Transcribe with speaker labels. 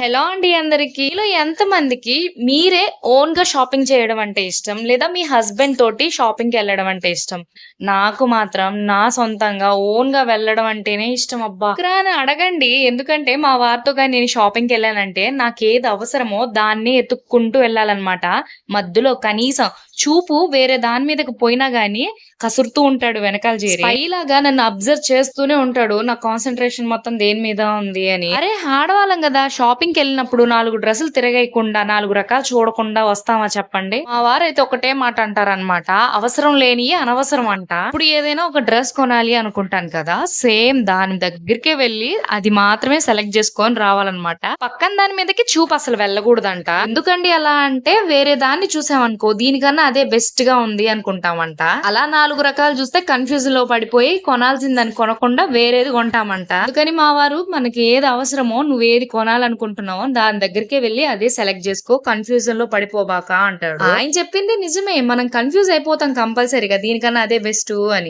Speaker 1: Hello అండి అందరికి. మీలో ఎంతమందికి మీరే ఓన్‌గా షాపింగ్ చేయడం అంటే ఇష్టం? లేదా మీ హస్బెండ్ తోటి షాపింగ్‌కెళ్ళడం అంటే ఇష్టం? నాకు మాత్రం నా సొంతంగా ఓన్‌గా వెళ్ళడం అంటేనే ఇష్టం అబ్బా! ఎందుకురా అని అడగండి. ఎందుకంటే మా వారితో గాని నేను షాపింగ్‌కెళ్ళానంటే నాకేది అవసరమో దాన్ని ఎతుక్కుంటూ వెళ్ళాలన్నమాట. మధ్యలో కనీసం చూపు వేరే దాని మీదకి పోయినా గాని కసురుతూ ఉంటాడు వెనకాల జేరి. స్పైలాగా నన్ను అబ్జర్వ్ చేస్తూనే ఉంటాడు. నా కాన్సంట్రేషన్ మొత్తం దేని మీద ఉంది అని. అరే! ఆడవాళ్ళం గదా! షాపింగ్‌కెళ్ళినప్పుడు 4 డ్రెస్సులు తిరగేయకుండా, 4 రకాలు చూడకుండా వస్తామా చెప్పండి? మా వారైతే ఒకటే మాట అంటారనమాట. అవసరం లేనియి అనవసరం అంట. ఇప్పుడు ఏదైనా ఒక డ్రెస్ కొనాలి అనుకుంటాను కదా! సేమ్ దాని దగ్గరికే వెళ్లి అది మాత్రమే సెలెక్ట్ చేసుకొని రావాలనమాట. పక్కన దాని మీదకి చూపు అసలు వెళ్ళకూడదంట. ఎందుకండి అలా అంటే వేరే దాన్ని చూసామనుకో దీనికన్నా అదే బెస్ట్‌గా ఉంది అనుకుంటామంట. అలా 4 రకాలు చూస్తే కన్‌ఫ్యూజన్‌లో పడిపోయి కొనాల్సిందని కొనకుండా వేరేది కొంటామంట. అందుకని మా వారు మనకి ఏది అవసరమో నువ్వేది కొనాలనుకుంటున్నావో దాని దగ్గరికే వెళ్లి అదే సెలెక్ట్ చేసుకో. కన్‌ఫ్యూజన్‌లో పడిపోబాక అంటాడు. ఆయన చెప్పింది నిజమే. మనం కన్‌ఫ్యూజ్ అయిపోతాం కంపల్సరీగా దీనికన్నా అదే బెస్టు అని.